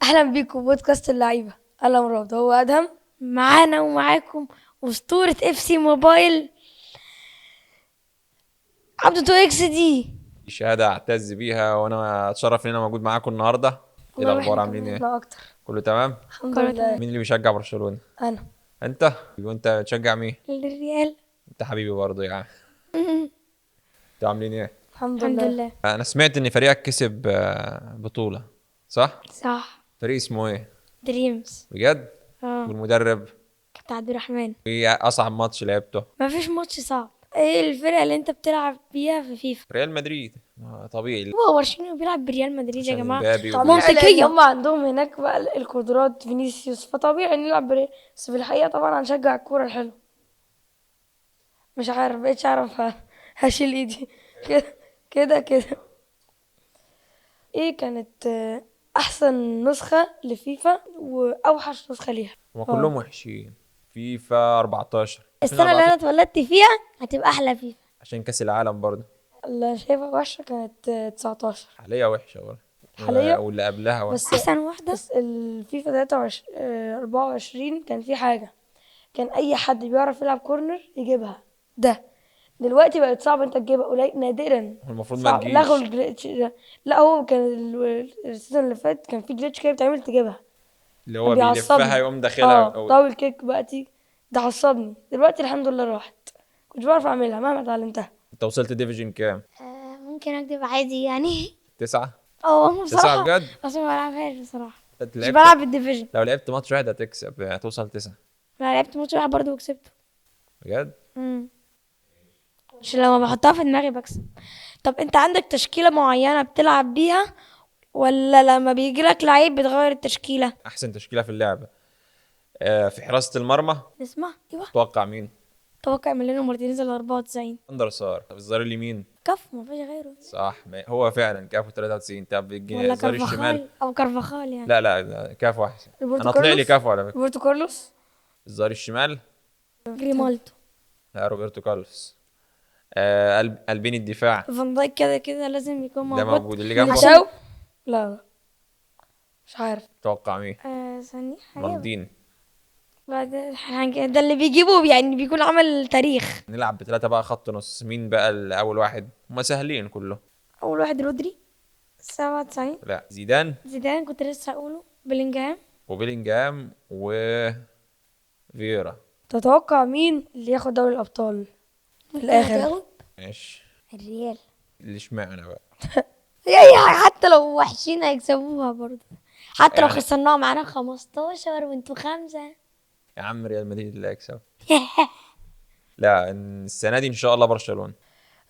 اهلا بيكم بودكاست اللعيبه. انا مراد، هو ادهم معانا ومعاكم أسطورة اف سي موبايل عبد 2 اكس دي. شهادة أعتز بيها وأنا أتشرف إن أنا موجود معاكم النهاردة. إيه والله الأخبار؟ احنا عاملين إيه؟ كملنا اكتر. كله تمام؟ الحمد كله لله. تمام. مين اللي بيشجع برشلونة؟ انا أنت؟ وأنت بتشجع مين؟ الريال. أنت حبيبي برضه يا عم. أنتوا عاملين إيه؟ الحمد الحمد لله. لله. أنا سمعت إن فريقك كسب بطولة، صح؟ صح. فريق اسمه إيه؟ دريمز. بجد؟ اه والمدرب؟ كابتن عبد الرحمن. إيه أصعب ماتش لعبته؟ ما فيش ماتش صعب. ايه الفرقة اللي انت بتلعب بيها في فيفا؟ ريال مدريد. طبيعي هو برشلونة بيلعب بريال مدريد يا عشان جماعة. امبابي طبيعي لان منطقية. هم عندهم هناك بقى القدرات فينيسيوس، فطبيعي نلعب بس في الحقيقه طبعا هنشجع الكوره الحلوه. مش عارف، بقيتش اعرف هشيل ايدي كده كده. ايه كانت احسن نسخه لفيفا واوحش نسخه ليها؟ هما كلهم وحشين. فيفا 14 السنة اللي 2014 انا اتولدت فيها هتبقى احلى فيفا. عشان كأس العالم برضه. اللي شايفها وحشه كانت 19 حاليا وحشة برضه. حاليا. واللي قبلها وحشة. بس احسن واحدة. بس الفيفا 23 24 كان في حاجة، كان أي حد بيعرف يلعب كورنر يجيبها. ده دلوقتي بقت صعب انت تجيبها، قليل نادرا. هو المفروض ما صعب، لغوا تجيش. الجليتش ده. لا هو كان السيزون اللي فات كان في جليتش كده بتعمل تجيبها. اللي كان هو بيلفها بيعصبني. يقوم داخلها طاول كيك بقى تيجي. ده عصبني. دلوقتي الحمد لله راحت. كنتش بعرف اعملها مهما اتعلمتها. انت وصلت ديفيجن كام؟ ممكن اكدب عادي يعني. 9؟ اه 9 بصراحة. بجد؟ بس ما بلعبهاش بصراحة. انت مش لعبت، بلعب الديفيجن. لو لعبت ماتش واحد هتكسب، هتوصل 9 انا لعبت ماتش واحد برضه وكسبته. بجد؟ مش لما بحطها في دماغي بكسب. طب انت عندك تشكيلة معينة بتلعب بيها ولا لما بيجيلك لعيب بتغير التشكيلة؟ احسن تشكيلة في اللعبة. في حراسة المرمى اسمع ايوه. توقع مين؟ توقع ميلينو مارتينيز ال 94. اندر سار. طب الظهير اليمين؟ كف ما فيش غيره. صح، هو فعلا كافو 93. طب ولا الظهير الشمال؟ كارفاخال او كارفاخال يعني. لا كافو احسن. روبرتو انا طلع لي كارلوس. كافو على فكرة. روبرتو كارلوس. الظهير الشمال؟ جريمالدو. لا، روبرتو كارلوس. قلبين الدفاع فان دايك كده كده لازم يكون ده موجود. موجود. اللي جنبه ميليتاو. لا مش عارف. توقع مين؟ ثانية حاجة. مالدين. ده اللي بيجيبه يعني بيكون عمل تاريخ. نلعب بثلاثة بقى خط نص. مين بقى الأول واحد؟ هما سهلين كلهم. اول واحد رودري 97. لا، زيدان زيدان كنت لسه هقوله. بلينجهام. وبيلينجهام وفييرا. تتوقع مين اللي ياخد دوري الابطال في الاخر؟ هجاوب. ماشي. الريال. اللي اشمعنى بقى؟ يعني حتى لو وحشين هيكسبوها برضه. حتى لو يعني خسرناها معانا 15 وانتوا 5. يا عم ريال مدريد اللي هيكسب. لا، السنة دي إن شاء الله برشلونة.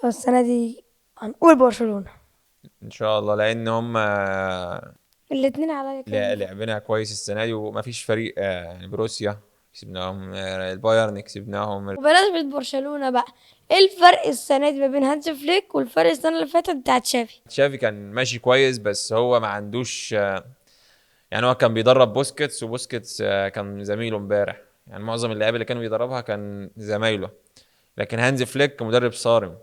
السنه دي هنقول برشلونه. إن شاء الله، لأن هم الاتنين عليا كده. لعبنا كويس السنة دي، ومفيش فريق يعني بروسيا كسبناهم، البايرن كسبناهم. وبمناسبة برشلونة بقى، ايه الفرق السنة دي ما بين هانز فليك والفرق السنة اللي فاتت بتاعت شافي؟ تشافي كان ماشي كويس، بس هو ما عندوش يعني هو كان بيدرب بوسكيتس، وبوسكيتس كان زميله امبارح. يعني معظم اللعيبه اللي كانوا بيدربها كان زمايله. لكن هانز فليك مدرب صارم.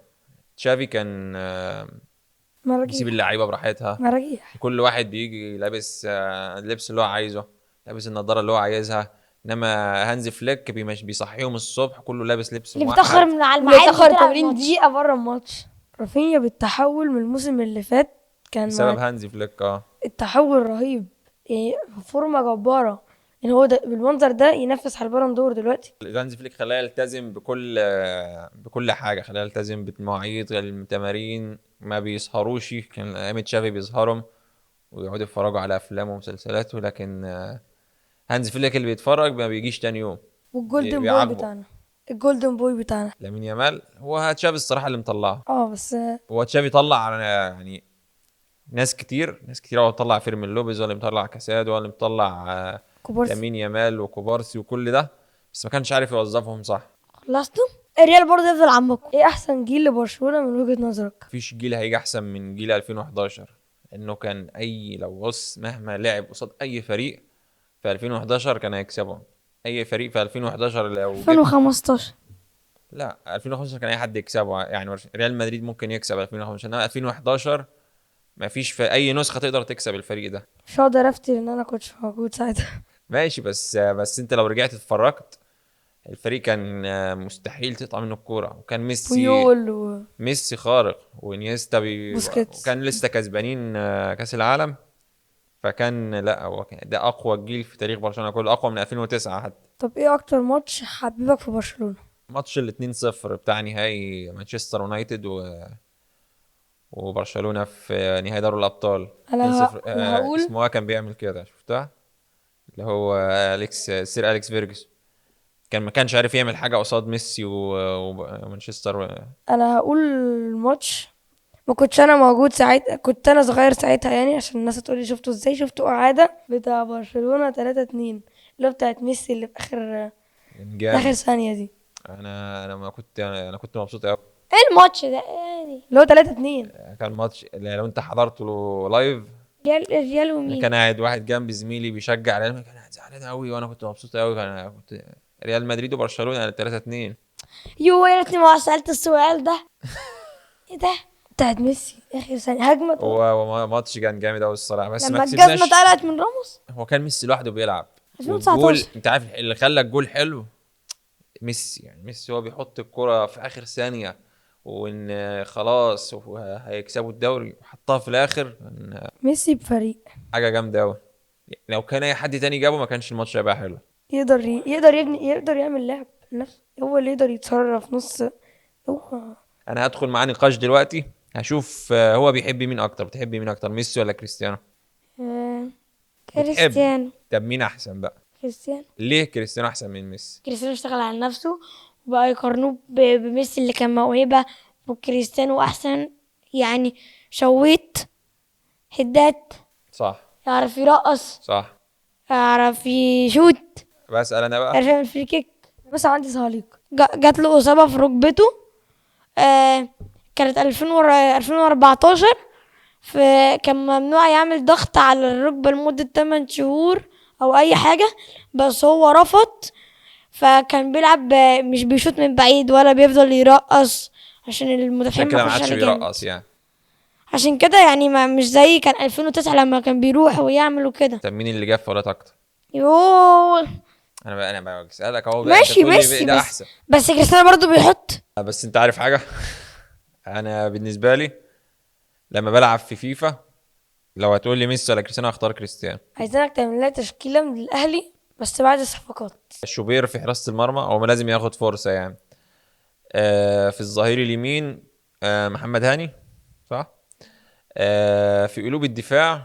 تشافي كان بيسيب مراجيح. اللعيبه براحتها. مراجيح. كل واحد بيجي لابس اللبس اللي هو عايزه، لابس النضاره اللي هو عايزها. انما هانز فليك بيصحيهم الصبح كله لابس لبس اللي بيتأخر موحد. من على اللي الميعاد اتاخر بتلعب 80 الماتش. دقيقه بره الماتش. رافينيا بالتحول من الموسم اللي فات كان بسبب هانز فليك. التحول رهيب. يعني فورمه جباره. يعني هو ده بالمنظر ده ينافس على البالون دور دلوقتي. هانز فليك خلاه يلتزم بكل حاجه. خلاه يلتزم بالمواعيد، التمارين، ما بيسهروش. كان ايام تشافي بيسهرهم ويقعدوا يتفرجوا على افلام ومسلسلاته. لكن هانز فليك اللي بيتفرج ما بيجيش تاني يوم. والجولدن بوي بيعاقبه. بتاعنا. الجولدن بوي بتاعنا. لامين يامال هو تشافي الصراحه اللي مطلعه. بس هو تشافي طلع يعني ناس كتير. هو مطلع فيرمين لوبيز، ولا مطلع كاساد، ولا مطلع كوبارسي. لامين يامال وكوبارسي وكل ده، بس ما كانش عارف يوظفهم صح. خلصتوا؟ الريال برضه يفضل عمكم. ايه احسن جيل لبرشلونه من وجهه نظرك؟ مفيش جيل هيجي احسن من جيل 2011. انه كان لو بص مهما لعب قصاد اي فريق في 2011 كان هيكسبهم. اي فريق في 2011 لو جبت 2015. لا، 2015 كان اي حد يكسبه. يعني ريال مدريد ممكن يكسب 2015، انما 2011 مفيش في اي نسخه تقدر تكسب الفريق ده. مش هقدر افتي لان انا كنتش موجود ساعتها. ماشي، بس انت لو رجعت اتفرجت، الفريق كان مستحيل تقطع منه الكوره، وكان بويول ميسي خارق، وانيستا وبوسكيتس. وكان لسه كسبانين كاس العالم. فكان لا هو ده اقوى جيل في تاريخ برشلونه كله، اقوى من 2009 حتى. طب ايه اكتر ماتش حبيبك في برشلونة؟ ماتش ال 2-0 بتاع نهائي مانشستر يونايتد وبرشلونه في نهائي دوري الابطال. انا 2-0. انا هقول اسمه كان بيعمل كده، شفتها؟ اللي هو سير اليكس فيرجسون، ما كانش عارف يعمل حاجه قصاد ميسي ومانشستر. انا هقول ماتش ما كنتش انا موجود ساعتها، كنت انا صغير ساعتها يعني، عشان الناس تقولي شفتوا ازاي، شفتوا اعادة بتاع برشلونة 3-2 اللي هو بتاعت ميسي اللي في اخر جامد. ثانية دي، انا ما كنت انا كنت مبسوط قوي. ايه الماتش ده يعني؟ اللي هو 3-2. كان ماتش لو انت حضرته لايف. ريال انا ومين؟ كان قاعد واحد جنبي زميلي بيشجع ريال، كان قاعد زعلان قوي، وانا كنت مبسوط قوي. كنت ريال مدريد وبرشلونه 3-2. يا ريتني ما سألت السؤال ده. ايه ده؟ بتاعت ميسي اخر ثانية هجمة هو ماتش كان جامد قوي الصراحه، بس ما لما الجزمة كسبناش. اتقلعت من راموس هو كان ميسي لوحده بيلعب. 2019. والجول انت عارف اللي خلى الجول حلو؟ ميسي. يعني ميسي هو بيحط الكرة في اخر ثانية، وان خلاص هيكسبوا الدوري، وحطها في الاخر. ميسي بفريق حاجة جامدة قوي. لو كان اي حد تاني جابه ما كانش الماتش هيبقى حلو. يقدر يبني، يقدر يعمل لعب نفسه، هو اللي يقدر يتصرف نص. هو انا هدخل معاه نقاش دلوقتي، هشوف هو بيحب مين اكتر. بتحب مين اكتر، ميسي ولا كريستيانو؟ آه، بتحب. كريستيانو. طب مين احسن بقى؟ كريستيانو. ليه كريستيانو احسن من ميسي؟ كريستيانو اشتغل على نفسه وبقى يقارنوه بميسي اللي كان موهبة، وكريستيانو أحسن يعني. شويت هدات، صح. يعرف يرقص، صح. يعرف يشوت، بسأل انا بقى. يعرف يعمل فري كيك. بس عندي تعليق. جات له إصابة في ركبته. كانت 2014. كان ممنوع يعمل ضغط على الركبة لمدة 8 شهور أو أي حاجة، بس هو رفض. فكان بيلعب مش بيشوط من بعيد ولا بيفضل يرقص عشان المدافعين عشان كده ما يخش عادش عليه جامد. بيرقص يعني. عشان كده يعني ما مش زي كان 2009 لما كان بيروح ويعمل وكده. طب مين اللي جاب فاولات اكتر؟ يوه. انا بسألك اهو بقى، انت ماشي تقول لي ميسي ده بس. احسن. بس كريستيانو برضو بيحط. بس انت عارف حاجة؟ انا بالنسبة لي لما بلعب في فيفا، لو هتقول لي ميسي ولا كريستيانو هختار كريستيانو. عايزينك تعمل لنا تشكيلة من الاهلي بس بعد الصفقات. شوبير في حراسة المرمى، هو لازم ياخد فرصة يعني. في الظهير اليمين محمد هاني، صح. في قلوب الدفاع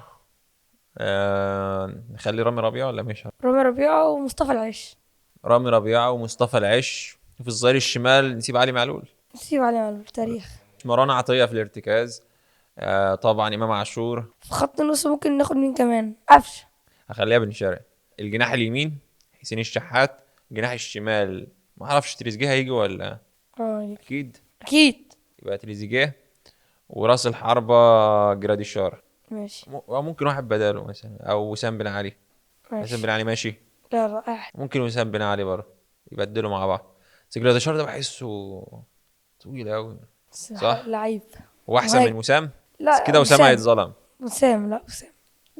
نخلي رامي ربيعة ولا مش؟ رامي ربيعة ومصطفى العيش. رامي ربيعة ومصطفى العش. في الظهير الشمال نسيب علي معلول. نسيب عليه على التاريخ. مروان عطية في الارتكاز. طبعا إمام عاشور. في خط النص ممكن ناخد مين كمان؟ قفشه. هخليها بن شرقي. الجناح اليمين حسين الشحات. الجناح الشمال ما اعرفش تريزيجيه هيجي ولا. اكيد. اكيد. يبقى تريزيجيه. وراس الحربة جراديشار. ماشي. أو ممكن واحد بداله مثلا، او وسام بن علي. وسام بن علي ماشي. لا رائع. ممكن وسام بن علي برضه يبدلوا مع بعض. بس جراديشار ده بحسه طويل قوي. صح. لعيب. هو احسن وهيك. من وسام. لا بس كده وسام هيتظلم. وسام لا وسام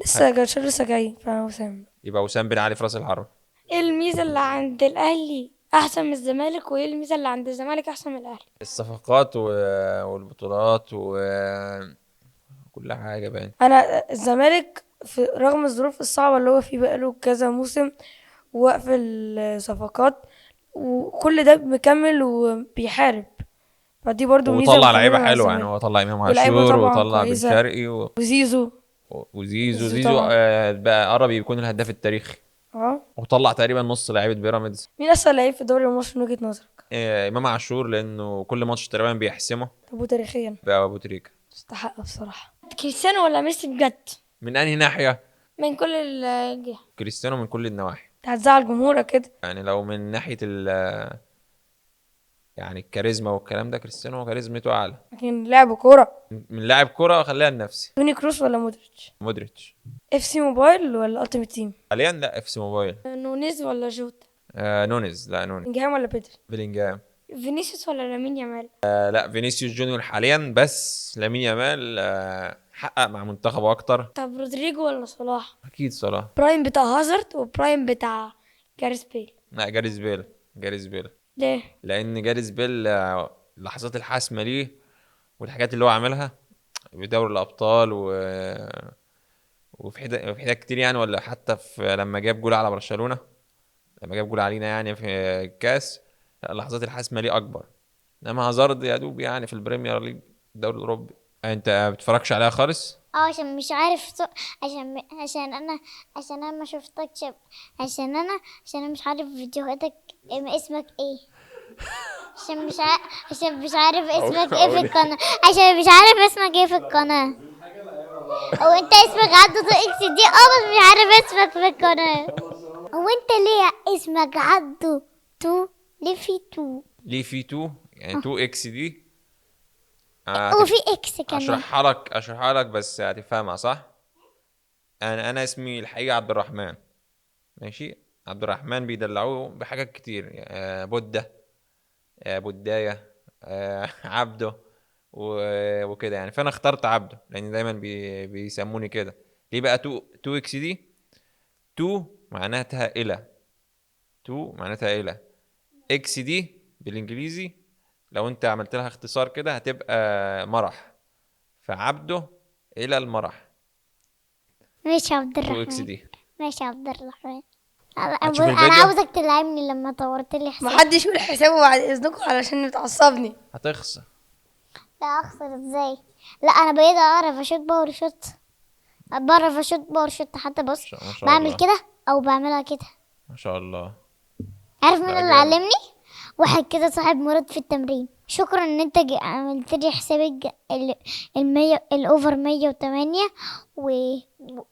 لسه جرشر لسه جاي فوسام. يبقى وسام بن علي في راس الحربة. ايه الميزة اللي عند الأهلي أحسن من الزمالك، وايه الميزة اللي عند الزمالك أحسن من الأهلي؟ الصفقات والبطولات وكل حاجة باين. انا الزمالك في رغم الظروف الصعبة اللي هو فيه بقاله كذا موسم ووقف الصفقات وكل ده مكمل وبيحارب، فدي برضو ميزة وطلع لعيبه مكملة على حلوه يعني، الزمالك. هو طلع امام ولاعيبة عاشور طبعا وطلع بن كويسة. شرقي وزيزو. وزيزو. زيزو طبعا. بقى قرب يكون الهداف التاريخي. اه. وطلع تقريبا نص لعيبه بيراميدز. مين اسهل لعيب في الدوري المصري من وجهة نظرك؟ امام عاشور، لانه كل ماتش تقريبا بيحسمه. طب وتاريخيا؟ بقى ابو تريكه. تستحق بصراحة. كريستيانو ولا ميسي بجد؟ من انهي ناحيه؟ من كل الجهة. كريستيانو من كل النواحي. انت هتزعل جمهورك كده. يعني لو من ناحيه يعني الكاريزما والكلام ده، كريستيانو هو كاريزمته اعلى. لكن لعب كورة. من لاعب كره خليها لنفسي. توني كروس ولا مودريتش؟ مودريتش. اف سي موبايل ولا التيمت تيم؟ حاليا لا، اف سي موبايل. نونيز ولا جوتا؟ نونيز. لا نونيز. بلينجهام ولا بيدري؟ بيلينجهام. فينيسيوس ولا لامين يامال؟ لا فينيسيوس جونيور حاليا، بس لامين يامال حقق مع منتخبه اكتر. طب رودريجو ولا صلاح؟ اكيد صلاح. برايم بتاع هازارد وبرايم بتاع جاريث بيل. لا جاريث بيل. جاريث بيل ليه؟ لان جاريث بيل اللحظات الحاسمه ليه والحاجات اللي هو عملها بدوري الابطال وفي حاجات كتير يعني، ولا حتى في لما جاب جول على برشلونه، لما جاب جول علينا يعني في الكاس، اللحظات الحاسمه ليه اكبر. انما هازارد يا دوب يعني في البريمير ليج الدوري الاوروبي. انت ما بتتفرجش عليها خالص؟ عشان مش عارف عشان انا ما شفتكش، عشان انا مش عارف فيديوهاتك. اسمك ايه؟ عشان مش عارف اسمك ايه في القناة. عشان مش عارف اسمك ايه في القناة. او انت اسمك عبده اكس دي، بس مش عارف اسمك في القناة. هو انت ليه اسمك عبده تو؟ ليه في تو؟ ليه في 2 يعني 2 اكس دي؟ وفي اكس كمان. اشرحها لك بس هتفهمها صح. انا اسمي الحقيقي عبد الرحمن، ماشي. عبد الرحمن بيدلعوه بحاجات كتير، بودة، بوداية، عبده وكده يعني. فانا اخترت عبده لان دايما بيسموني كده. ليه بقى 2 اكس دي؟ 2 معناتها الى، 2 معناتها الى، اكس دي بالانجليزي لو انت عملت لها اختصار كده هتبقى مرح، فعبده الى المرح. ماشي يا عبد 2 اكس الرحمن. دي. ماشي يا عبد الرحمن. هتشوف انا الفيديو عاوزك تلعبني لما طورت لي حساب. محدش يقول حسابه بعد اذنكم علشان بتعصبني. هتخسر. لا اخسر ازاي؟ لا انا بقيت اعرف اشوت باور شوت. بعرف اشوت باور شوت حتى. بص ما شاء بعمل الله. كده او بعملها كده. ما شاء الله. عارف مين لا اللي جامد. علمني؟ واحد كده صاحب مراد في التمرين. شكرا ان انت عملت لي حساب الاوفر 108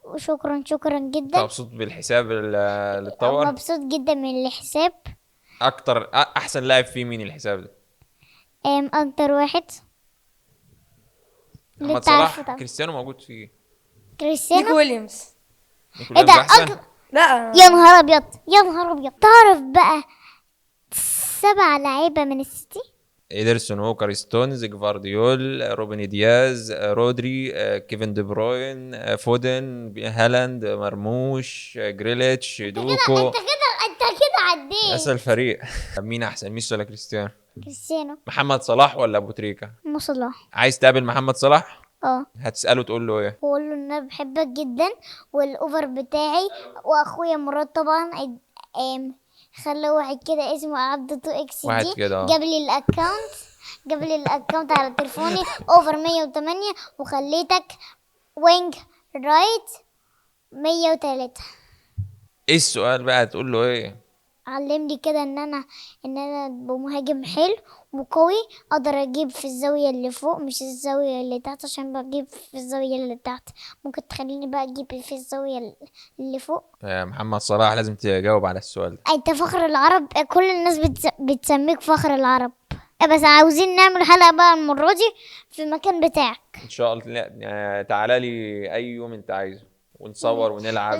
وشكرا انت جدا. مبسوط بالحساب اللي اتطور؟ مبسوط جدا من الحساب. احسن لاعب فيه مين الحساب ده؟ اكتر واحد اللي محمد انت عارفه صلاح. طبعا. كريستيانو موجود فيه. نيكو كريستيانو. ويليامز. نيكو ايه ده؟ ويليامز احسن. لا يا نهار ابيض، يا نهار ابيض. تعرف بقى 7 لعيبة من السيتي؟ إيدرسون، ووكر، ستونز، جفارديول، روبن دياز، رودري، كيفن دي بروين، فودن، هالاند، مرموش، جريليتش، دوكو. انت كده عديت. اسال الفريق. طب مين احسن، ميسي ولا كريستيانو؟ كريستيانو. محمد صلاح ولا ابو تريكه؟ مو صلاح. عايز تقابل محمد صلاح؟ اه. هتساله تقول له ايه؟ واقول له ان انا بحبك جدا والاوفر بتاعي. واخويا مراد طبعا خلى واحد كده اسمه عبد 2 اكس واحد دي كده جاب لي الاكونت على تليفوني اوفر 108 وخليتك وينج رايت 103. ايه السؤال بقى تقول له ايه؟ علمني كده ان انا بمهاجم حلو وقوي. اقدر اجيب في الزاويه اللي فوق مش الزاويه اللي تحت، عشان بجيب في الزاويه اللي تحت. ممكن تخليني بقى اجيب في الزاويه اللي فوق. يا محمد صلاح لازم تجاوب على السؤال ده. انت فخر العرب. كل الناس بتسميك فخر العرب. بس عاوزين نعمل حلقه بقى المره دي في المكان بتاعك. ان شاء الله. تعالى لي اي يوم انت عايزه ونصور ونلعب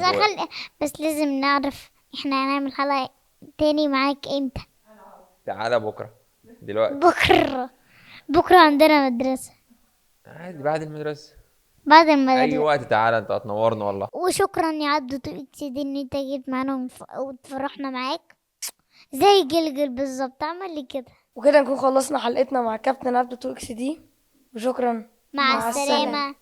بس لازم نعرف احنا هنعمل حلقه تاني معاك امتى. تعالى بكره. دلوقتي بكره عندنا مدرسه. عادي بعد المدرسه. بعد اي المدرسه. وقت تعالى، انت هتنورنا والله. وشكرا يا عبدو دي ان انت جيت معانا وتفرحنا معاك زي جلجل بالظبط. عمل لي كده. وكده نكون خلصنا حلقتنا مع كابتن عبده 2 اكس دي، وشكرا. مع السلامه.